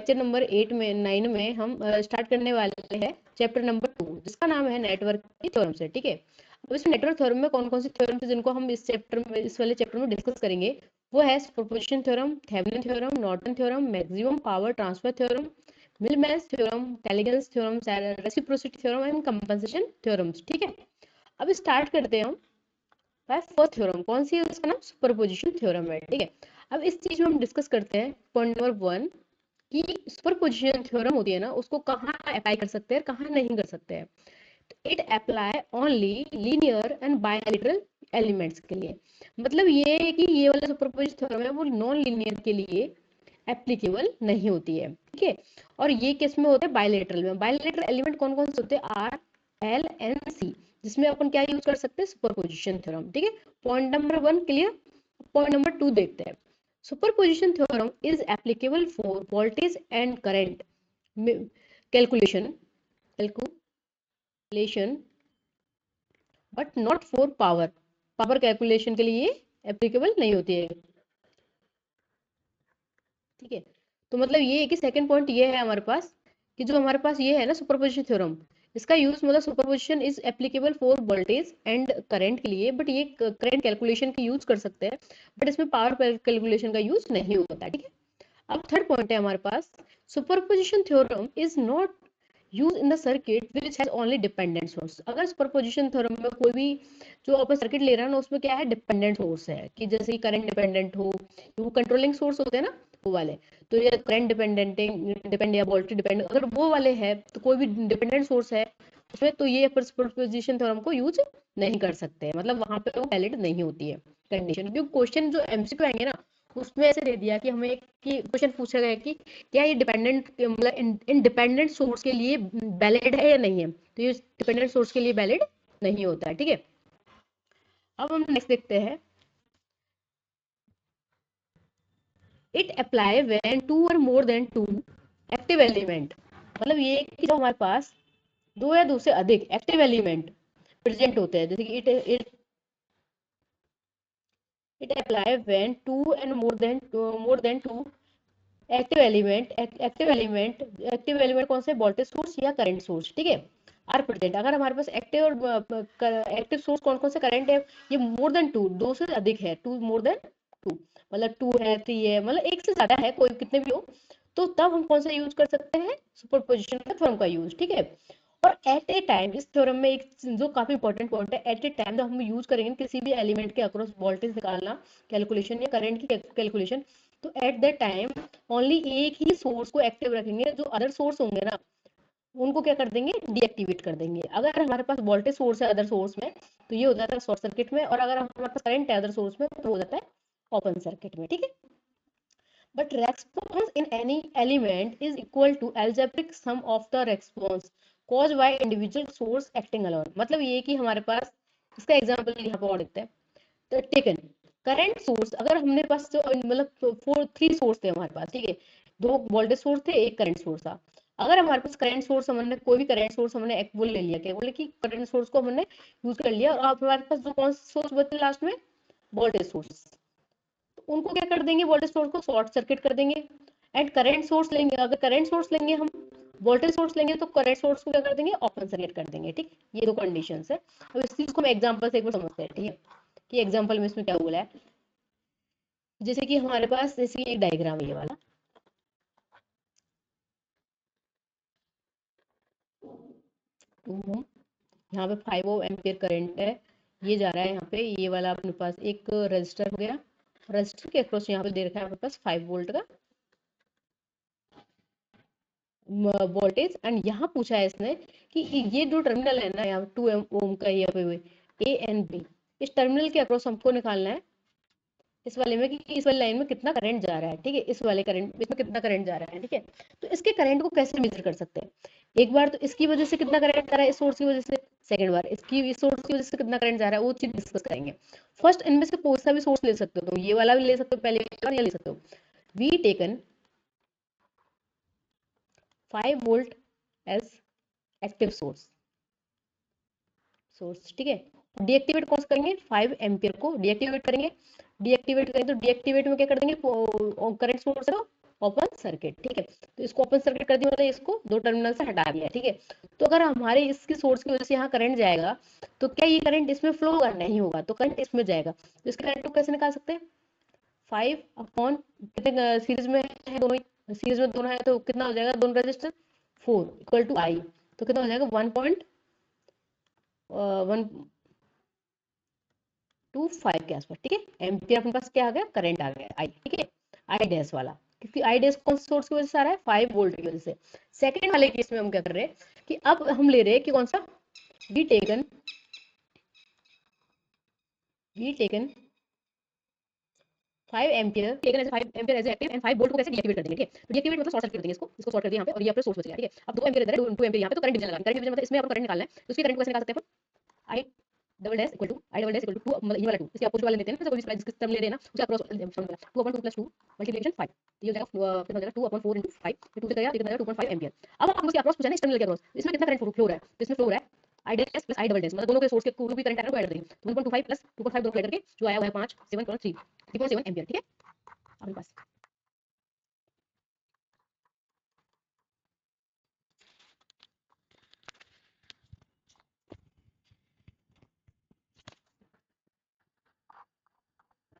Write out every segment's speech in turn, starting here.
Lecture number 8 में 9 में हम स्टार्ट करने वाले हैं चैप्टर नंबर 2, जिसका नाम है नेटवर्क की थ्योरम से। ठीक है, अब इसमें नेटवर्क थ्योरम में कौन कौन सी थ्योरम है जिनको हम इस चैप्टर में, इस वाले चैप्टर में डिस्कस करेंगे, वो है superposition theorem, Thevenin theorem, Norton theorem, maximum power transfer theorem, Millman's theorem, Tellegen's theorem, reciprocity theorem and compensation theorems. ठीक है, अब स्टार्ट करते हैं हम फर्स्ट थ्योरम। कौन सी है? उसका नाम सुपरपोजिशन थ्योरम है। ठीक है, अब इस चीज में हम डिस्कस करते हैं पॉइंट नंबर 1 कि सुपरपोजिशन थ्योरम होती है ना, उसको कहाँ अप्लाई कर सकते हैं, कहाँ नहीं कर सकते हैं। It apply only linear and bilateral elements के लिए। मतलब ये है कि ये वाला सुपरपोजिशन थ्योरम है वो नॉन लीनियर के लिए एप्लीकेबल नहीं होती है। ठीक है, और ये किस में होते हैं? बायलैटरल में। बायलैटरल एलिमेंट कौन कौन से होते हैं? आर, एल एंड सी, जिसमें अपन क्या यूज कर सकते हैं? Superposition theorem. ठीक है, point number 1 clear. Point number 2 देखते हैं। Superposition theorem is applicable for voltage and current calculation but not for power. Power calculation के लिए एप्लीकेबल नहीं होती है। ठीक है, तो मतलब ये है कि सेकंड पॉइंट ये है हमारे पास कि जो हमारे पास ये है ना सुपरपोजिशन थ्योरम, इसका यूज मतलब superposition is applicable for voltage and current के लिए, बट ये करंट कैलकुलेशन के यूज कर सकते हैं, बट इसमें पावर कैलकुलेशन का यूज नहीं होता। ठीक है, अब थर्ड पॉइंट है हमारे पास, superposition theorem is not use in the circuit which has only dependent source. अगर सुपरपोजिशन थ्योरम में कोई भी जो अपन सर्किट ले रहा है ना, उसमें क्या है? डिपेंडेंट सोर्स है, कि जैसे कि करंट डिपेंडेंट हो, वो कंट्रोलिंग सोर्स होते हैं ना वो वाले, तो ये करंट डिपेंड या वोल्टेज डिपेंड, अगर वो वाले है तो कोई भी डिपेंडेंट सोर्स है उसमें, तो ये सुपरपोजिशन थ्योरम को यूज नहीं कर सकते, मतलब वहां पे वो वैलिड नहीं होती है कंडीशन। क्योंकि क्वेश्चन जो एमसीक्यू आएंगे ना, उसमें ऐसे दे दिया कि हमें एक कि क्वेश्चन पूछा गया कि क्या ये डिपेंडेंट मतलब इंडिपेंडेंट सोर्स के लिए वैलिड है या नहीं है, तो ये डिपेंडेंट सोर्स के लिए वैलिड नहीं होता है। ठीक है, अब हम नेक्स्ट देखते हैं, इट अप्लाई व्हेन टू और more than two active element. मतलब ये कि जो हमारे पास दो या दो से अधिक एक्टिव एलिमेंट प्रेजेंट होते हैं, जैसे कि it apply when two and more than two active element कौन से? वोल्टेज सोर्स या करंट सोर्स। ठीक है, आर प्रेजेंट। अगर हमारे पास एक्टिव और एक्टिव सोर्स कौन कौन से करंट है, ये मोर देन टू, दो से अधिक है, टू मोर देन टू, मतलब टू है, थ्री है, मतलब एक से ज्यादा है, कोई कितने भी हो, तो तब हम कौन सा यूज कर सकते हैं? सुपरपोजिशन का थ्योरम का यूज। ठीक है, और एट ए टाइम इस थ्योरम में एक जो काफी इंपॉर्टेंट पॉइंट है, एट ए टाइम जब हम यूज करेंगे किसी भी एलिमेंट के अक्रॉस वोल्टेज निकालना कैलकुलेशन या करंट की कैलकुलेशन, तो एट दैट टाइम ओनली एक ही सोर्स को एक्टिव रखेंगे, जो अदर सोर्स होंगे ना उनको क्या कर देंगे? डीएक्टिवेट कर देंगे। अगर हमारे पास वोल्टेज सोर्स है अदर सोर्स में, तो ये हो जाता है शॉर्ट सर्किट में, और अगर हमारे पास करंट है अदर सोर्स में, तो हो जाता है ओपन सर्किट में। ठीक है, but response in any element is equal to algebraic sum of the response caused by individual source acting alone। मतलब ये कि हमारे पास इसका एग्जांपल यहाँ पर और देते हैं, तो टेकन करंट सोर्स, अगर हमने पास जो मतलब थ्री सोर्स थे हमारे पास, ठीक है, दो वोल्टेज सोर्स थे, एक करंट सोर्स था। अगर हमारे पास करंट सोर्स, हमने कोई भी करंट सोर्स हमने एक वो ले लिया, क्या बोले कि करंट सोर्स को हमने यूज कर लिया, और हमारे पास जो कौन सा सोर्स बचे लास्ट में? वोल्टेज सोर्स, उनको क्या कर देंगे? वोल्टेज सोर्स को शॉर्ट सर्किट कर देंगे। एंड करंट सोर्स लेंगे, अगर करंट सोर्स लेंगे हम, वोल्टेज सोर्स लेंगे, तो करंट सोर्स को क्या कर देंगे? ओपन सर्किट कर देंगे। ठीक, ये दो कंडीशंस है। अब इस चीज को हम एग्जांपल से एक बार समझते हैं। ठीक है, कि एग्जांपल में इसमें क्या बोला है, जैसे कि हमारे पास जैसे एक डायग्राम है ये वाला, यहाँ पे 5 एम्पियर करंट है, ये जा रहा है यहाँ पे, ये वाला अपने पास एक रजिस्टर हो गया, रजिस्टर के अक्रॉस यहाँ पे दे रखा है हमारे पास 5 वोल्ट का वोल्टेज। एंड यहाँ पूछा है इसने कि ये जो टर्मिनल है ना यहाँ 2 ओम का, यहाँ पे ए एंड बी, इस टर्मिनल के अक्रॉस हमको निकालना है इस वाले में कि इस वाली लाइन में कितना करंट जा रहा है। ठीक है, इस वाले करंट इसमें कितना करंट जा रहा है। ठीक है, तो इसके करंट को कैसे मेजर कर सकते हैं? एक बार तो इसकी वजह से कितना करंट जा रहा है इस सोर्स की वजह से, सेकंड बार इसकी इस सोर्स की वजह से कितना करंट जा रहा है, वो चीज डिस्कस करेंगे। फर्स्ट इनमें से कोई सा भी सोर्स ले सकते हो, तो ये वाला भी ले सकते हो, पहले वाला ले सकते हो। We taken 5 volt as active source. ठीक है, डीएक्टिवेट कौन सा करेंगे? 5 एम्पियर को डीएक्टिवेट करेंगे। डीएक्टिवेट करेंगे तो डीएक्टिवेट में क्या कर देंगे? करंट सोर्स है ओपन सर्किट, ठीक है। तो इसको ओपन सर्किट कर दिया, मतलब इसको दो टर्मिनल से हटा दिया, ठीक है। तो अगर हमारे इसकी सोर्स की वजह से यहाँ करंट जाएगा, तो क्या ये करंट इसमें फ्लो होगा? नहीं होगा, तो करंट इसमें जाएगा। तो इसके करंट को कैसे निकाल सकते हैं? 5 अपॉन कितने सीरीज में है दोनों ही, सीरीज में दोनों है तो कितना हो जाएगा दोनों रेजिस्टेंस? 4 इक्वल टू आई, तो कितना हो जाएगा 1.125 के आसपास, ठीक है। एम्पियर अपने पास क्या आ गया? करंट आ गया आई, ठीक है। आई डैश वाला, क्योंकि आई डैश कौन सा सोर्स की वजह से आ रहा है? 5 वोल्ट की वजह से। सेकंड वाले केस में हम क्या कर रहे हैं कि अब हम ले रहे हैं कि कौन सा we taken 5 ampere, taken as 5 ampere as active and 5 volt को कैसे डीएक्टिवेट कर देंगे, ठीक है। तो डीएक्टिवेट मतलब शॉर्ट सर्किट कर देंगे इसको शॉर्ट कर दिया यहाँ पे, और ये अपना सोर्स बच गया, ठीक है। अब 2 एम्पियर इधर है, 2 एम्पियर यहाँ पे, तो करंट डिवीजन लगा, करंट डिवीजन मतलब इसमें अपन करंट निकालना है, तो उसकी करंट को कैसे निकाल सकते हैं अपन? I double dash equal to 2 मतलब ये वाला 2 इसके अपोजिट वाले लेते हैं ना, तो कोई भी जिस टर्म ले लेना उसके अक्रॉस फॉर्मूला 2/2 + 2 मल्टीप्लिकेशन 5, तो ये हो जाएगा कितना हो जाएगा 2/4 * 5, 2 से गया, कितना हो जाएगा 2.5 एम्पियर। अब आपको उसके अक्रॉस पूछा ना, इस टर्मिनल के अक्रॉस इसमें कितना करंट फ्लो हो रहा है, तो इसमें फ्लो हो रहा है I dash plus I double dash, मतलब दोनों के सोर्स के कोई भी करंट आ रहा है वो ऐड कर देंगे, 1.25 प्लस 2.5 दोनों को ऐड करके जो आया वो है 5 7.3 एम्पियर, ठीक है। आपके पास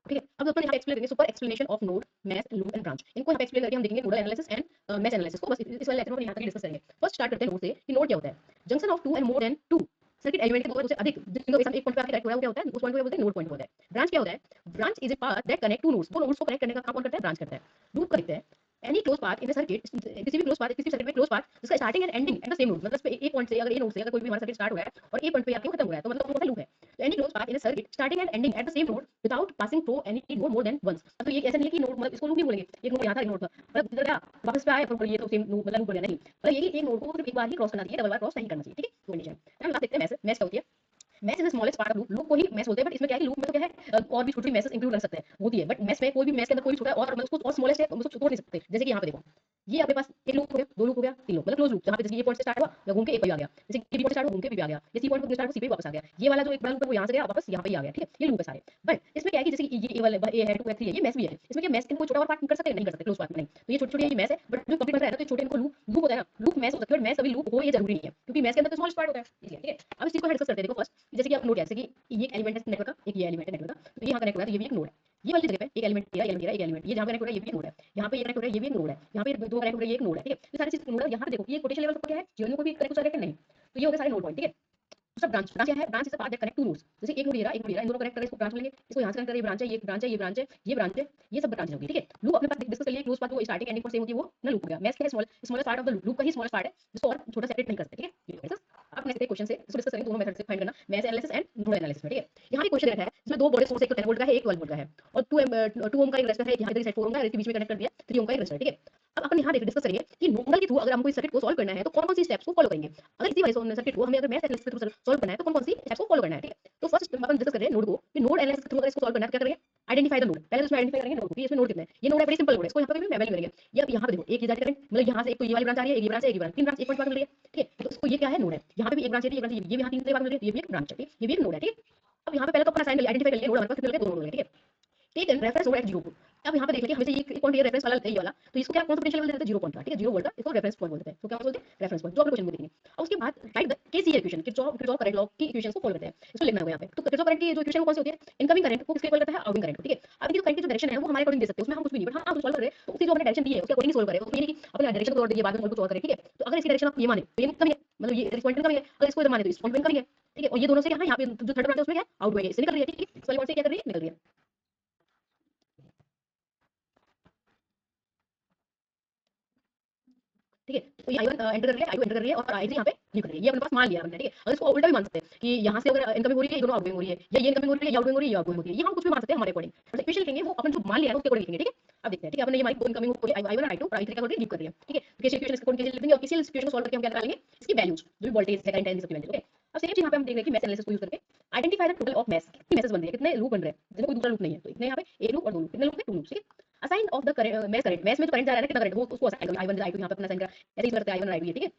ठीक है। अब अपन यहाँ पे एक्सप्लेन करेंगे super explanation of node, mesh, loop and branch. इनको यहाँ पे एक्सप्लेन करके हम देखेंगे nodal analysis and mesh analysis को, बस इस वाले लेक्चर में यहाँ तक डिस्कस करेंगे। फर्स्ट स्टार्ट करते हैं नोड से कि नोड क्या होता है। Junction of two and more than two circuit element के दो या उससे अधिक जिनको एक साथ एक पॉइंट पे आके कनेक्ट हो रहा है, वो क्या होता है? उस पॉइंट को बोलते हैं नोड पॉइंट होता है। ब्रांच क्या होता है? Branch is a path that connect two nodes, दो नोड्स को कनेक्ट करने का काम कौन करता है? ब्रांच करता है। लूप का लिखते हैं any close path in the circuit, किसी भी क्लोज पाथ, किसी सर्किट में क्लोज पाथ जिसका starting and ending at the same node, मतलब एक पॉइंट से अगर ए नोड से अगर कोई भी हमारा सर्किट स्टार्ट हो रहा है और एक पॉइंट पे आके खत्म हो रहा है, तो मतलब वो लूप है। तो any close path in a circuit starting and ending at the same node without passing through any node more than once. मतलब ये ऐसा नहीं है कि नोड मतलब इसको लूप नहीं बोलेंगे, एक नोड यहाँ था एक नोड था, मतलब इधर गया वापस पे आया तो ये तो सेम मतलब लूप बोलेगा नहीं, मतलब ये एक नोड को सिर्फ एक बार ही क्रॉस करना चाहिए, डबल बार क्रॉस नहीं करना चाहिए, ठीक है। तो कंडीशन हम बात देखते हैं मैश। मैश क्या होती है? Mesh is the smallest part of loop. Loop को ही मैश बोलते हैं, बट इसमें क्या है कि लूप में तो क्या है और भी छोटी मैसेज इंक्लूड कर सकते हैं होती है, बट मैश में कोई भी मैश के अंदर कोई भी छोटा है और उसको और स्मॉलेस्ट है उसको छोड़ नहीं सकते। जैसे कि यहाँ पे देखो, ये आपके पास एक लूप हो गया, दो लूप हो गया, तीन लूप, मतलब क्लोज लूप, जहाँ पे जैसे ये पॉइंट से स्टार्ट हुआ या घूम के एक पे आ गया, जैसे बी पॉइंट स्टार्ट हुआ घूम के बी पे आ गया, ये सी पॉइंट पे स्टार्ट हुआ सी पे वापस आ गया, ये वाला जो एक बड़ा लूप है वो यहाँ से गया वापस यहाँ पे ही आ गया, ठीक है। ये लूप है सारे। बट इसमें क्या है कि जैसे ये ए वाला ए है 2 है 3 है, ये मैश भी है, इसमें क्या मैश के कोई छोटा और पार्ट कर सकते हैं? नहीं कर सकते क्लोज पार्ट में, नहीं। तो ये छोटे छोटे ये मैश है, बट जो कंप्लीट बन रहा है ना, तो छोटे इनको लूप लूप होता है ना, लूप मैश हो सकता है, बट मैश कभी लूप हो ये जरूरी नहीं है, क्योंकि मैश के अंदर तो स्मॉलेस्ट पार्ट होता है, इसलिए, ठीक है। अब इस चीज को डिस्कस करते हैं। देखो फर्स्ट, जैसे कि आप नोट, जैसे कि ये एक एलिमेंट है नेटवर्क का, एक ये एलिमेंट है नेटवर्क का, तो ये यहाँ कनेक्ट हो रहा है, तो ये भी एक नोड है। ये वाली जगह पे एक एलिमेंट तेरा, एलिमेंट तेरा, एक एलिमेंट ये जहाँ कनेक्ट हो रहा है ये भी एक नोड है, यहाँ पे ये कनेक्ट हो रहा है ये भी एक नोड है, यहाँ पे दो कनेक्ट हो रहा है ये एक नोड है, ठीक है। ये सारी चीज नोड है। यहाँ पे देखो ये पोटेंशियल लेवल सबका क्या है? जीरो में कोई भी कनेक्ट हो सकता है नहीं, तो ये हो गए सारे नोड पॉइंट, ठीक है। दूसरा ब्रांच, ब्रांच क्या है? Branch is a path that connect two nodes. जैसे एक नोड ये रहा, एक नोड ये रहा, इन दोनों कनेक्ट करें इसको ब्रांच बोलेंगे, इसको यहाँ से कनेक्ट करें ये ब्रांच है, ये ब्रांच है, ये ब्रांच है, ये ब्रांच है, ये सब ब्रांचेस होगी, ठीक है। लूप अपने पास डिस्कस कर लिए, क्लोज पाथ वो स्टार्टिंग एंडिंग पर सेम होती है, वो ना लूप हो गया। मैश क्या है? Smallest part of the loop, loop का ही स्मॉलेस्ट पार्ट है जिसको और छोटा सेपरेट नहीं कर सकते, ठीक है। ये अब नेक्स्ट क्वेश्चन से इसको डिस्कस करेंगे, दोनों मेथड से फाइंड करना, mesh analysis and node analysis में, ठीक है। यहाँ पे क्वेश्चन रहता है इसमें दो बड़े सोर्स, एक तो 10 वोल्ट का है, एक 12 वोल्ट का है, और 2 ओम का एक रेजिस्टर है, यहाँ पे 4 ओम का है, इसके बीच में कनेक्ट कर दिया 3 ओम का एक रेजिस्टर, ठीक है। अब अपन यहाँ डिस्कस करेंगे कि नोडल के थ्रू अगर हमको इस सर्किट को सॉल्व करना है तो कौन-कौन सी स्टेप्स को फॉलो करेंगे। अगर इसी वाले सर्किट को हमें अगर मैश एनालिसिस के थ्रू सॉल्व करना है तो कौन-कौन सी स्टेप्स को फॉलो करना है, ठीक है। तो फर्स्ट अपन डिस्कस कर रहे हैं नोड को, कि नोड एनालिसिस के थ्रू अगर इसको सॉल्व करना है तो क्या करेंगे? Identify the node. पहले तो इसमें आइडेंटिफाई करेंगे नोड को, कि इसमें नोड कितने हैं। ये नोड है, बड़ी सिंपल नोड है, इसको यहाँ पे भी वैल्यू करेंगे। ये अब यहाँ पे देखो एक ये जारी करेंट, मतलब यहाँ से एक तो ये वाली ब्रांच आ रही है, एक ये ब्रांच है, एक ये ब्रांच, तीन ब्रांच एक पॉइंट पर मिल रही है, ठीक है। तो इसको ये क्या है? नोड है। यहाँ पे भी एक ब्रांच है, ये ब्रांच ये भी यहाँ तीन से बात मिल रही है, ये भी एक ब्रांच है, ठीक है। ये भी एक नोड है, ठीक है। अब यहाँ पे पहले तो अपन असाइन कर लिया, आइडेंटिफाई कर लिया नोड हमारे पास कितने मिल गए? दो नोड मिल गए, ठीक है। ठीक है, रेफरेंस नोड एट 0 2। अब यहाँ पे देख लीजिए हमें ये पॉइंट ये रेफरेंस वाला लेते हैं, ये वाला, तो इसको क्या कौन सा पोटेंशियल लेवल देते हैं? 0 पॉइंट का, ठीक है। 0 वोल्ट का इसको रेफरेंस पॉइंट बोलते हैं। तो क्या बोलते हैं? रेफरेंस पॉइंट, जो आप क्वेश्चन में देखेंगे। और उसके बाद right the KCL equation, Kirchhoff current law की इक्वेशंस को फॉलो करते हैं, इसको लिखना होगा यहाँ पे। तो किरचॉफ करंट की जो इक्वेशन कौन सी होती है? इनकमिंग करंट को किसके इक्वल करता है? आउटगोइंग करंट, ठीक है। अब देखिए करंट की जो डायरेक्शन है वो हमारे अकॉर्डिंग दे सकते हैं, उसमें हम कुछ भी नहीं, बट हाँ आप सॉल्व कर रहे हैं तो उसी जो हमने डायरेक्शन दी है उसके अकॉर्डिंग सॉल्व करें, उसमें ये नहीं कि अपने डायरेक्शन को तोड़ दीजिए बाद में सॉल्व करें, ठीक है। तो अगर इसकी डायरेक्शन आप ये माने तो ये कमी है, मतलब ये इस पॉइंट में कमी है, अगर इसको इधर माने तो इस पॉइंट में कमी है, ठीक है। और ये दोनों से क्या है? यहाँ पे जो थर्ड ब्रांच है उसमें क्या है? आउटगोइंग है, इससे निकल रही है, ठीक है। इस वाली पॉइंट से क्या कर रही है? निकल रही है, ठीक है। तो ये I1 एंटर कर रही है, I2 एंटर कर रही है और I3 यहाँ पे लीव कर रही है। ये अपने पास मान लिया हमने, ठीक है। अगर इसको उल्टा भी मान सकते हैं कि यहाँ से अगर इनकमिंग हो रही है, ये दोनों आउटगोइंग हो रही है, या ये इनकमिंग हो रही है, ये आउटगोइंग हो रही है, ये आउटगोइंग हो रही है, ये हम कुछ भी मान सकते हैं हमारे अकॉर्डिंग। मतलब इक्वेशन लिखेंगे वो अपन जो मान लिया है उसके अकॉर्डिंग लिखेंगे, ठीक है। अब देखते हैं, ठीक है। आपने ये मानी दो इनकमिंग हो रही है, I1 और I2 और I3 क्या कर रही है? लीव कर रही है, ठीक है। तो कैसे इक्वेशन इसके अकॉर्डिंग कैसे लिख देंगे और किसी इक्वेशन को सॉल्व करके हम क्या निकालेंगे? इसकी वैल्यूज, जो भी वोल्टेज है, करंट है, इन सब की वैल्यू, ओके। अब सेम चीज यहाँ पे हम देख रहे हैं कि मैश एनालिसिस को यूज करके identify the total of mesh, कितनी मैसेज बन रही है, कितने लूप बन रहे हैं, जिसमें कोई दूसरा लूप नहीं है, तो इतने यहाँ पे एक लूप और दो लूप, कितने लूप है? 2 लूप, ठीक है। Assign of the mesh current, mesh में जो करंट जा रहा है ना, कितना करंट वो उसको असाइन करो, I1 I2 यहाँ पे अपना असाइन करा, ऐसे ही करते हैं I1 और I2, ठीक है।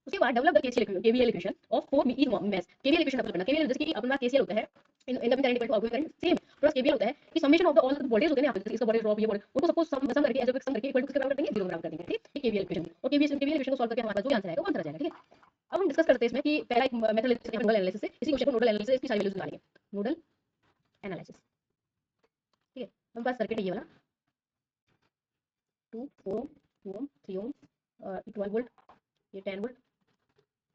उसके बाद develop the KVL equation of for each mesh. KVL equation develop करना, केवीएल जैसे कि अपने पास केसीएल होता है incoming current equal to outgoing current, same plus KVL होता है कि summation of the all voltage होते हैं यहाँ पे, इसका वोल्टेज ड्रॉप ये वोल्टेज उनको सपोज सम करके एज सम करके इक्वल टू किसके बराबर कर देंगे, 0 बराबर कर देंगे, ठीक है। केवीएल इक्वेशन और केवीएल इक्वेशन को सॉल्व करके हमारे पास जो आंसर आएगा वो आंसर आ जाएगा, ठीक है। अब हम डिस्कस करते हैं इसमें कि पहला एक मेथड लेते हैं नोडल एनालिसिस से, इसी क्वेश्चन को नोडल एनालिसिस की सारी वैल्यूज निकालेंगे। नोडल एनालिसिस, ठीक है। हमारे पास सर्किट है ये वाला 2 4 2 ओम 3 ओम 12 वोल्ट, ये 10 वोल्ट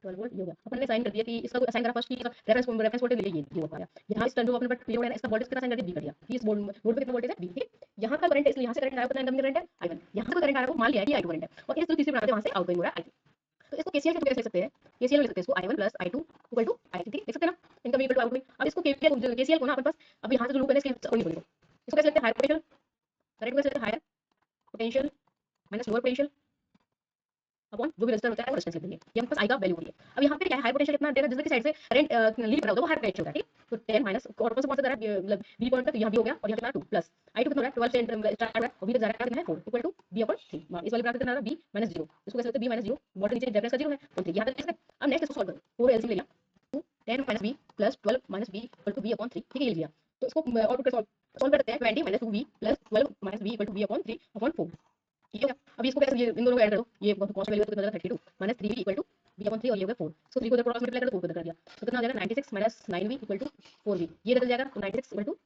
12 वोल्ट ये होगा। अपन ने साइन कर दिया कि इसका असाइन करा फर्स्ट की रेफरेंस वोल्टेज ले ये हो पाया। यहां इस टर्न जो अपने पास पीरियड है ना, इसका वोल्टेज कितना साइन कर दिया, बी कर दिया। इस नोड पे कितना वोल्टेज है, बी, ठीक है। यहां का करंट है, इसलिए यहां से करंट आया, पता है इनकमिंग करंट है i1, यहां से करंट आ रहा है वो मान लिया है कि i2 करंट है, और इस तीसरे बनाते हैं वहां से आउटगोइंग हो रहा है i3। तो इसको केसीएल के थ्रू कैसे लिख सकते हैं, केसीएल में लिख सकते हैं इसको i1 plus i2 equal to i3, ठीक देख सकते हैं ना, इनकमिंग इक्वल टू आउटगोइंग। अब इसको केसीएल को ना अपने पास अब यहां से जो लूप है इसके अकॉर्डिंग बोलेंगे, इसको कैसे लिखते हैं, हायर पोटेंशियल करंट को कैसे लिखते हैं, higher potential minus lower potential upon जो भी रेजिस्टर होता है वो रेजिस्टेंस लिख देंगे, ये हमके पास आई का वैल्यू होती है। अब यहाँ पे क्या है, हाई पोटेंशियल कितना दे रहा है, जिसकी साइड से करंट लीड कर रहा होता है वो हाई पोटेंशियल है, ठीक। तो 10 माइनस और कौन सा दे रहा है, मतलब बी पॉइंट तक यहाँ भी हो गया और यहाँ कितना 2 प्लस i2 कितना हो रहा है 12 से स्टार्ट हो रहा है और बी तक जा रहा है कितना है 4 इक्वल टू b अपॉन 3। इस वाले ब्रैकेट कितना आ रहा है b माइनस 0, इसको कैसे लिखते हैं b माइनस 0, वोल्टेज नीचे रेफरेंस का 0 है तो 3 यहाँ तक कैसे। अब नेक्स्ट इसको सॉल्व करो, पूरा एलसीएम ले लिया, 2 10 minus b plus 12 minus b equal to b upon 3, ठीक है, ये लिया। तो इसको आउटपुट का सॉल्व करते हैं, 20 minus 2b plus 12 minus b equal to b upon 3 upon 4, ठीक है। अब इसको कैसे, ये इन दोनों को ऐड कर दो, ये कॉस्ट वैल्यू कितना आ जाएगा 32 minus 3b equal to b upon 3 और ये हो गया 4, इसको 3 को इधर क्रॉस मल्टीप्लाई कर दो 4 को इधर कर दिया तो कितना आ जाएगा 96 minus 9b equal to 4b, ये इधर जाएगा तो 96 इक्वल टू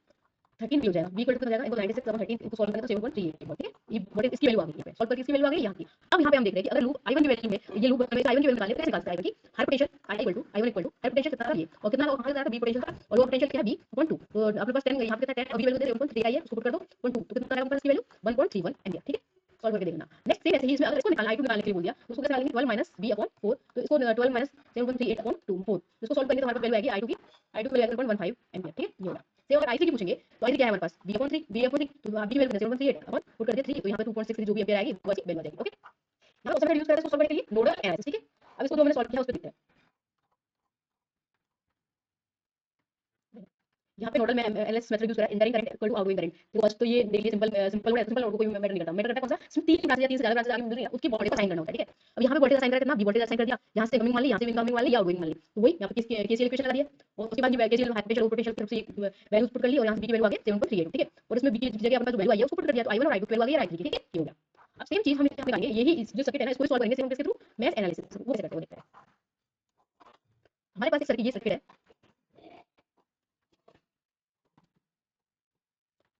13 भी हो जाएगा, b इक्वल टू कितना जाएगा, इनको 96 अपॉन 13 इसको सॉल्व करें तो 7.38, ठीक है। ये बड़े इसकी वैल्यू आ गई है, सॉल्व करके इसकी वैल्यू आ गई यहाँ की। अब यहाँ पे हम देख रहे हैं कि अगर लूप i1 की वैल्यू में ये लूप हमें i1 की वैल्यू निकालनी है, कैसे निकाल सकते हैं कि high potential i equal to i1 equal to high potential कितना था ये और कितना कहां से था b पोटेंशियल था और लो पोटेंशियल क्या है b अपॉन 2, तो अपने पास 10 यहाँ पे कितना 10 अभी वैल्यू दे 1.3 आई है, उसको पुट कर दो 1.2 तो कितना आएगा अपने पास इसकी वैल्यू 1.31 एम्पीयर, ठीक है। सॉल्व करके देखना। नेक्स्ट सेम ऐसे ही इसमें अगर इसको निकालना i2 निकालने के लिए बोल दिया तो उसको कैसे निकालेंगे 12 माइनस b अपॉन 4, तो इसको 12 माइनस 7.38 अपॉन 2 4, इसको सॉल्व करेंगे तो हमारे पास वैल्यू आएगी i2 की 1.15 एम्पीयर, ठीक है, ये होगा। सेम अगर i3 की पूछेंगे तो i3 क्या है हमारे पास b अपॉन 3 तो b की वैल्यू 7.38 अपॉन पुट कर दिया 3 तो यहाँ पे 2.63 जो भी एम्पीयर आएगी वो वैल्यू आ जाएगी, ओके। यहाँ पे सबसे यूज करते हैं इसको सॉल्व करने के लिए नोडल एनालिसिस, ठीक है। अब इसको जो हमने सॉल्व किया उस पे देखते हैं। यहाँ पे नोडल में एनालिसिस मेथड यूज करा है, incoming current equal to outgoing current, तो बस तो ये देख लिए सिंपल सिंपल नोड को कोई मैटर नहीं करता, मैटर करता कौन सा, इसमें तीन ब्रांच या तीन से ज्यादा ब्रांच आगे मिल रही है उसकी वोल्टेज असाइन करना होता है, ठीक है। अब यहाँ पे वोल्टेज असाइन करा कितना, बी वोल्टेज असाइन कर दिया, यहाँ से इनकमिंग मान ली, यहाँ से इनकमिंग मान ली या आउटगोइंग मान ली, तो वही यहाँ पे केसीएल इक्वेशन लगा दिया और उसके बाद ये KCL high potential low potential की तरफ से वैल्यूज पुट कर ली और यहाँ से बी की वैल्यू आ गई 7.38, ठीक है। और इसमें बी की जगह अपने पास जो वैल्यू आई है उसको पुट कर दिया तो i1 और i2 की वैल्यू आ गई, ठीक है, ये हो गया। अब सेम चीज हम यहाँ पे करेंगे, यही जो सर्किट है ना इसको सॉल्व करेंगे सेम किसके थ्रू, मैश एनालिसिस, वो कैसे करते हैं वो देखते हैं। हमारे पास एक सर्किट, ये सर्किट है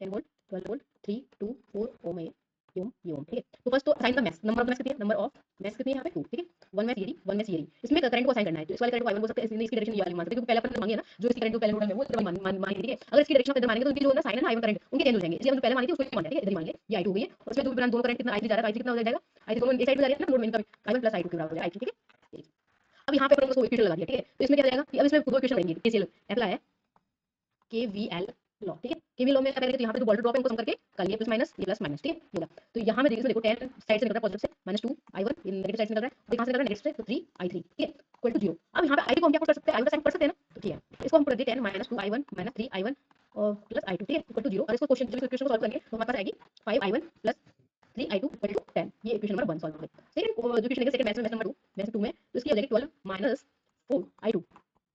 10 वोल्ट 12 वोल्ट 3 2 4 ओम है ये ओम, ठीक है। तो फर्स्ट तो assign the mesh, number of mesh कितनी है, नंबर ऑफ मैश कितनी है यहाँ पे 2, ठीक है। वन मैश ये वन मैश ये इसमें करंट को असाइन करना है, तो इस वाले करंट को i1 बोल सकते हैं, इसकी डायरेक्शन ये वाली मान सकते हैं क्योंकि पहले अपन ने मांगी है ना जो इसकी करंट को पहले नोड में वो इधर मान ठीक है। अगर इसकी डायरेक्शन आप इधर मानेंगे तो उनकी जो है ना साइन है ना i1 करंट उनके चेंज हो जाएंगे, इसलिए हम जो पहले मानी थी उसको मान लिया, ठीक है, इधर मान लिया ये i2 हुई है और इसमें दोनों करंट कितना i3 जा रहा है, i3 कितना हो जाएगा, i3 दोनों एक साइड में जा रही है ना नोड में, i1 प्लस i2 के बराबर है i3, ठीक है। अब यहाँ पे अपन को इक्वेशन लगा दिया, ठीक है। तो इसमें क्या जाएगा कि अब इसमें दो इक्वेशन बनेंगी, केसीएल अप्लाई है केवीएल लॉ, ठीक है। केवीएल लॉ में क्या करेंगे तो यहाँ पे जो वोल्टेज ड्रॉप है उनको सम करके कर लिया, प्लस माइनस ये प्लस माइनस, ठीक है, होगा। तो यहाँ में देखो 10 साइड से निकल रहा है पॉजिटिव से -2 i1 ये नेगेटिव साइड से निकल रहा है और यहाँ से निकल रहा है नेगेटिव से तो 3 i3, ठीक है, इक्वल टू 0। अब यहाँ पे i2 को हम क्या पुट कर सकते हैं, i1 का साइन कर सकते हैं ना, तो ठीक है इसको हम पुट कर दिए 10 -2 i1 -3 i1 और प्लस i2, ठीक है, इक्वल टू 0। और इसको क्वेश्चन को सॉल्व करेंगे तो हमारे पास आएगी 5 i1 plus 3 i2 equal to 10, ये इक्वेशन नंबर 1 सॉल्व हो गई। सेकंड जो इक्वेशन है सेकंड मैथ नंबर 2 मैथ 2 में तो इसकी हो जाएगी 12 माइनस 4 i2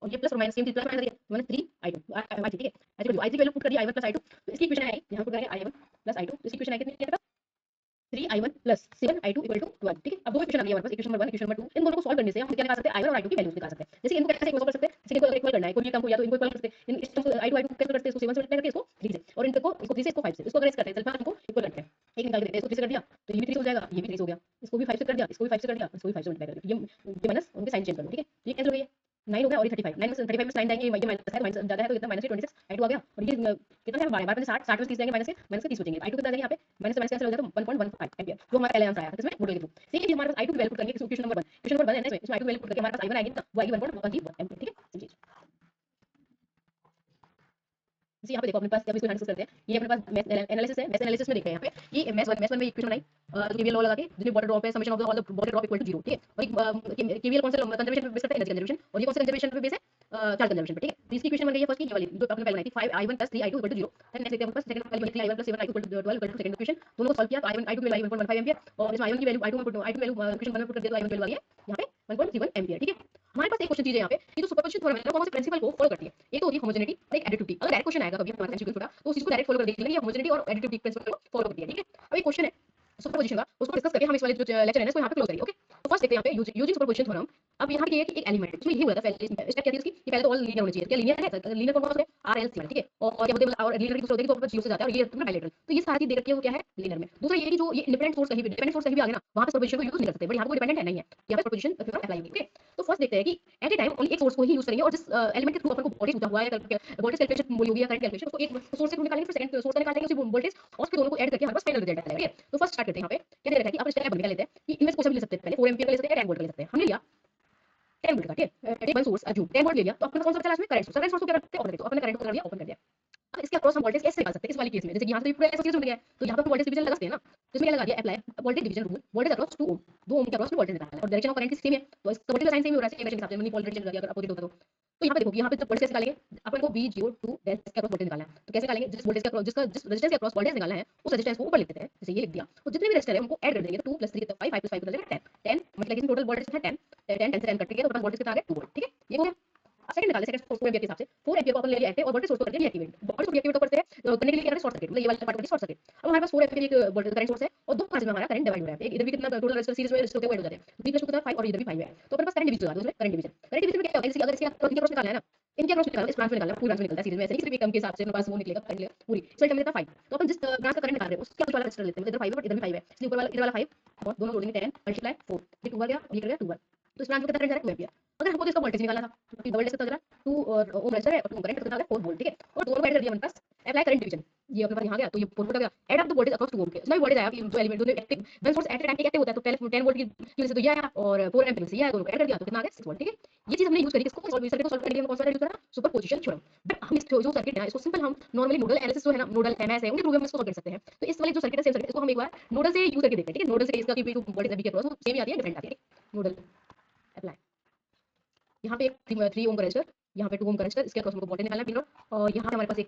और ये प्लस और माइनस सेम चीज प्लस माइनस है 3 i2 ठीक है। ऐसे i3 वैल्यू पुट कर दिया i1 प्लस i2 तो इसकी इक्वेशन है यहां पुट करेंगे i1 प्लस i2 तो इसकी इक्वेशन है कितनी है 3i1 plus 7i2 equal to 12, ठीक है। अब दो इक्वेशन आ गई हमारे पास, इक्वेशन नंबर 1 इक्वेशन नंबर 2, इन दोनों को सॉल्व करने से हम क्या निकाल सकते हैं i1 और i2 की वैल्यूज निकाल सकते हैं। जैसे इनको कैसे इक्वल कर सकते हैं, जैसे इनको इक्वल करना है कोई भी टर्म को या तो इनको इक्वल कर सकते हैं, इन इस टर्म को i2 कैसे करते हैं, इसको 7 से मल्टीप्लाई करके इसको 3 से और इनको इसको 3 से इसको 5 से, इसको अगर ऐसे करते हैं सल्फा इनको इक्वल करते हैं, एक निकाल के देखते हैं, इसको 3 से कर दिया तो ये भी 3 हो जाएगा, ये भी 3 हो गया, इसको भी 5 से कर दिया, इसको भी 5 से कर दिया, इसको भी 5 से मल्टीप्लाई कर दिया, ये माइनस उनके साइन चेंज कर दो, ठीक है। ये कैंसिल हो गई है 9 हो गया और ये 35 9 में 35 में 9 जाएंगे, ये माइनस है माइनस ज्यादा है तो कितना माइनस 26 i2 आ गया और ये कितना है 12 में 60 60 में 30 जाएंगे माइनस से 30 हो जाएंगे, i2 कितना आ जाएगा यहाँ पे माइनस से माइनस कैंसिल हो जाएगा तो 1.15 एम्पीयर जो हमारा पहले आंसर आया इसमें नोडल के थ्रू। सेम चीज हमारे पास i2 की वैल्यू पुट करेंगे इक्वेशन नंबर 1 है ना इसमें i2 वैल्यू पुट करके हमारे पास i1 आएगी ना वो आएगी 1.15 एम्पीयर, ठीक है। चलिए इसी यहाँ पे देखो अपने पास जब इसको डिस्कस करते हैं ये अपने पास मैथ एनालिसिस है, मैथ एनालिसिस में देखते हैं यहाँ पे ये मैथ 1 में इक्वेशन बनाई केवीएल लॉ लगा के जिसमें वाटर ड्रॉप है summation of the all the water drop equal to 0, ठीक है। और केवीएल कौन से कंजर्वेशन पे बेस करता है, एनर्जी कंजर्वेशन, और ये कौन से कंजर्वेशन पे बेस है चार्ज कंजर्वेशन पे, ठीक है। तो इसकी इक्वेशन बन गई है फर्स्ट की ये वाली जो आपने पहले बनाई थी 5i1 3i2 0। देन नेक्स्ट देखते हैं सेकंड वाली बनी थी i1 7i2 12 equal to second equation, दोनों को सॉल्व किया तो i1 i2 की वैल्यू 1.15 एम्पीयर और इसमें i1 की वैल्यू i2 की वैल्यू इक्वेशन 1 में पुट कर दिया तो i1 की वैल्यू आ गई है यहाँ पे 1.31 एम्पियर, ठीक है। हमारे पास एक क्वेश्चन दीजिए यहाँ पे, ये जो सुपरपोजिशन थ्योरम है ना, कौन से प्रिंसिपल को फॉलो करती है? एक तो होती है होमोजेनिटी और एक एडिटिविटी। अगर डायरेक्ट क्वेश्चन आएगा कभी हमारे एमसीक्यू थोड़ा, तो उस चीज को डायरेक्ट फॉलो कर देगी, ये होमोजेनिटी और एडिटिविटी प्रिंसिपल को फॉलो करती है, ठीक है। अब एक क्वेश्चन है सुपरपोजिशन का, उसको डिस्कस करके हम इस वाले जो लेक्चर है ना, इसको यहाँ पे क्लोज करेंगे, ओके। तो फर्स्ट देखते हैं यहाँ पे यूजिंग सुपरपोजिशन थ्योरम। अब यहाँ पे ये है कि एक एलिमेंट इसमें ये हुआ था पहले स्टेप क्या थी इसकी, कि पहले तो ऑल लीनियर होना चाहिए। क्या लीनियर है? लीनियर कौन कौन से आर एल सी वाले, ठीक है। और क्या बोलते हैं, और लीनियर की दूसरी होती है तो अपना जीरो से जाता है, और ये अपना बाइलेटरल। तो ये सारी दे रखी है वो क्या है, लीनियर में। दूसरा ये है कि जो ये इंडिपेंडेंट सोर्स कहीं भी, डिपेंडेंट सोर्स कहीं भी आ गया ना, वहां पे सुपरपोजिशन को यूज नहीं कर सकते, बट यहाँ पे कोई डिपेंडेंट है नहीं है, यहाँ पे सुपरपोजिशन थ्योरम अप्लाई होगी, ओके। तो फर्स्ट देखते हैं कि एट ए टाइम ओनली एक सोर्स को ही यूज करेंगे, और जिस एलिमेंट के थ्रू अपन को वोल्टेज पूछा हुआ है, वोल्टेज कैलकुलेशन बोली होगी या करंट कैलकुलेशन, उसको एक सोर्स से थ्रू निकालेंगे, फिर सेकंड सोर्स से निकालेंगे उसी वोल्टेज, और उसके दोनों को ऐड करके हमारे पास फाइनल रिजल्ट आता है, ठीक है। तो फर्स्ट स्टार्ट करते हैं यहाँ पे, क्या दे रखा है कि आप स्टेप बन लेते हैं कि इनमें कोई सा भी ले सकते हैं, पहले 4 एम्पीयर का ले सकते हैं, 10 वोल्ट का ले सकते हैं। हमने लिया 10 वोल्ट का, ठीक है। Take one source assume 10 volt ले लिया, तो अपना कौन सा बचा लास्ट में, करंट सोर्स। करंट सोर्स को क्या करते हैं, ओपन करते हैं, तो अपने करंट को कर दिया, ओपन कर दिया। अब इसके अक्रॉस हम वोल्टेज कैसे निकाल सकते हैं इस वाली केस में, जैसे कि यहाँ से पूरा ऐसा केस बन गया है, तो यहाँ पे वोल्टेज डिवीजन लगा सकते हैं ना। तो इसमें क्या लगा दिया, apply voltage division rule, voltage across 2 ओम, 2 ओम के अक्रॉस में वोल्टेज निकालना है, और डायरेक्शन ऑफ करंट की सेम है, तो इसका वोल्टेज का साइन सेम ही हो रहा है, सेम डायरेक्शन के हिसाब से, मनी पोलराइजेशन चेंज हो गया अगर अपोजिट होता तो यहाँ पे देखो, यहाँ पे जब वोल्टेज निकालेंगे अपन को VO2 डेल्टा के अक्रॉस वोल्टेज निकालना है, तो कैसे निकालेंगे, जिस वोल्टेज के अक्रॉस, जिस रेजिस्टेंस के अक्रॉस वोल्टेज निकालना है उस रेजिस्टेंस को ऊपर लिख देते हैं, जैसे ये लिख दिया। तो जितने भी रेजिस्टर है उनको ऐड कर देंगे, तो 2 + 3 कितना 5, 5 + 5 कितना 10, 10 मल्टीप्लिकेशन टोटल वोल्टेज कितना 10, 10 से 10 कट गया, तो अपना वोल्टेज कितना आ गया 2 वोल्ट, ठीक है। ये हो गया। अब सेकंड निकाले, सेकंड सोर्स 4 एम्पीयर के हिसाब से 4 एम्पीयर को अपन ले लिया एक्टिव, और वोल्टेज सोर्स को कर दिया डीएक्टिवेट। वोल्टेज को डीएक्टिवेट करते हैं करने के लिए क्या करते हैं, शॉर्ट सर्किट, मतलब ये वाला पार्ट होती है शॉर्ट सर्किट। अब हमारे पास 4 एम्पीयर एक वोल्टेज करंट सोर्स है, और दो पार्ट्स में हमारा करंट डिवाइड हो रहा है, इधर भी कितना टोटल रेजिस्टेंस सीरीज में होते हुए ऐड हो जाते हैं, 3 + 2 कितना 5, और इधर भी 5 है, तो अपने पास करंट डिवीजन होगा, उसमें करंट डिवीजन, करंट डिवीजन में क्या होता है, अगर इसके क्रॉस निकालना है ना, इनके क्रॉस निकालना है, इस ब्रांच में निकालना है, पूरी ब्रांच में निकलता है सीरीज में, ऐसे नहीं सिर्फ एक टर्म के हिसाब से अपने पास वो निकलेगा, करंट निकलेगा पूरी, इसमें टर्म मिलता है 5। तो अपन जिस ब्रांच का करंट निकाल रहे हैं उसके वाला रेजिस्टर लेते हैं, इधर 5 है बट इधर भी 5 है, इसलिए ऊपर वाला इधर वाला 5 और दोनों जोड़ देंगे 10 मल्टीप्लाई 4, ये 2 आ गया और ये कर गया 2 1। तो इस ब्रांच में कितना करंट जा रहा है 2 एम्पीयर। अगर हमको तो इसका वोल्टेज निकालना था, क्योंकि वोल्टेज कितना जा रहा है 2 और ओम रेजिस्टर है, और 2 करंट कितना आ गया 4 वोल्ट, ठीक है। और दोनों को ऐड कर दिया अपने पास, अप्लाई करंट डिवीजन, ये अपने पास यहाँ गया, तो ये 4 वोल्ट आ गया, add up the voltage across 2 ओम के, इसमें भी वोल्टेज आया, जो एलिमेंट दोनों active one source at a time active होता है, तो पहले 10 वोल्ट की वजह से तो ये आया, और 4 एम्पीयर से ये आया, दोनों को ऐड कर दिया तो कितना आ गया 6 वोल्ट, ठीक है। ये चीज हमने यूज करी, इसको सॉल्व सर्किट को सॉल्व करने के लिए कौन सा यूज करा, सुपरपोजिशन थ्योरम। बट हम इस जो सर्किट है इसको सिंपल हम नॉर्मली नोडल एनालिसिस जो है ना, नोडल एमएस है, उनके थ्रू हम इसको सॉल्व कर सकते हैं। तो इस वाले जो सर्किट है सेम सर्किट, इसको हम एक बार नोडल से यूज करके देखते हैं, ठीक है। नोडल से इसका की वोल्टेज है बी के क्रॉस सेम ही आती है, डिफरेंट आती है, नोडल अप्लाई। यहाँ पे एक 3 ओम का रेजिस्टर, यहाँ पे 2 ओम का रेजिस्टर, इसके अक्रॉस हमको वोल्टेज निकालना है पी नॉट, और यहाँ पे हमारे पास एक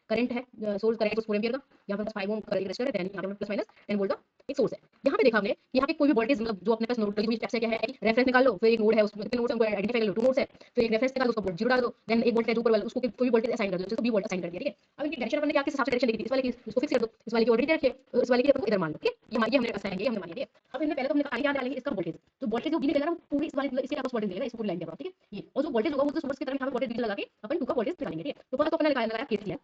करंट है, सोर्स करंट 4 एम्पीयर का, यहाँ पे 5 ओम का रेजिस्टर है, यहाँ पे प्लस माइनस 10 वोल्ट का एक सोर्स है। यहाँ पे देखा हमने, यहाँ पे कोई भी वोल्टेज मतलब जो अपने पास नोड की स्टेप से क्या है, रेफरेंस निकाल लो, फिर एक नोड है उसमें कितने नोड्स हमको आइडेंटिफाई कर लो, 2 नोड्स है, फिर एक रेफरेंस निकाल लो, उसको वोल्ट 0 डाल दो, देन एक वोल्ट है जो ऊपर वाला उसको कोई भी वोल्टेज असाइन कर दो, जिसको भी वोल्ट असाइन कर दिया, ठीक है। अब इनकी डायरेक्शन अपने क्या किस हिसाब से डायरेक्शन देखी थी, इस वाले की इसको फिक्स कर दो, इस वाले की ऑलरेडी रखिए, इस वाले की अपन को इधर मान लो, ठीक है। ये हमने असाइन किया, हमने मान लिया। अब इनमें पहले तो हमने कहा क्या डालेंगे, इसका वोल्टेज, तो वोल्टेज जो भी निकलेगा वो पूरी इस वाले इसके अक्रॉस वोल्टेज निकलेगा, इस पूरी लाइन के अक्रॉस, ठीक है। ये और जो वोल्टेज होगा वो उस सोर्स की तरफ यहाँ पे वोल्टेज डिवीजन लगा के अपन 2 का वोल्टेज निकालेंगे, ठीक है। तो पहले तो अपने लगाया केसीएल,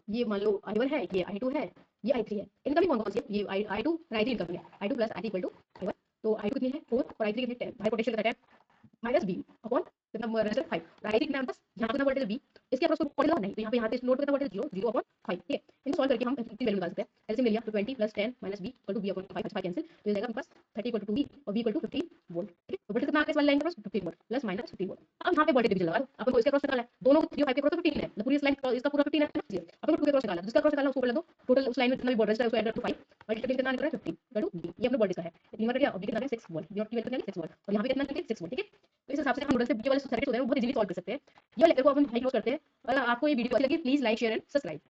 ये मान लो I1 है, ये I2 है, ये I3 है, इनका भी कौन कौन सी है, ये I2 और I3 इनका भी है, I2 + I3 = I1, तो I2 कितनी है 4 और I3 कितनी है 10, हाई पोटेंशियल का 10 -B अपॉन कितना रेजिस्टर 5, और I3 कितना है बस यहाँ कितना वोल्टेज B, इसके अक्रॉस कोई वोल्टेज नहीं, तो यहाँ पे इस नोड पे कितना वोल्टेज 0 0 अपॉन 5, ठीक है। इनको सॉल्व करके हम इतनी वैल्यू निकाल सकते हैं, एलसीएम ले लिया तो 20 + 10 - B = B अपॉन 5, 5 कैंसिल, तो ये जाएगा हमारे पास 30 = 2B और B = 15 वोल्ट, ठीक है। तो वोल्टेज कितना आ गया इस वाली लाइन के cross 15 volt plus minus 15 volt. अब यहाँ पे वोल्टेज डिवीजन लगा दो, अपन को इसके क्रॉस निकालना है, दोनों 3 और 5 के क्रॉस 15 है, मतलब पूरी इस लाइन इसका पूरा 15 है, अपन को 2 के क्रॉस निकालना है, जिसका क्रॉस निकालना है उसको बोल दो, टोटल उस लाइन में जितना भी वोल्टेज है उसको ऐड कर दो 5 मल्टीप्लाई कितना निकल रहा है 15 = B, ये अपना वोल्टेज का है, इतना कर दिया, और B कितना है 6 वोल्ट, B और की वैल्यू कितनी है 6 वोल्ट, और यहाँ पे कितना है 6 वोल्ट, ठीक है। तो इस हिसाब से हम नोडल से B के वाले सर्किट होते हैं वो बहुत इजीली सॉल्व कर सकते हैं। ये लेक्चर को अपन हाई क्लोज करते हैं। अगर आपको ये वीडियो अच्छी लगी please like share and subscribe.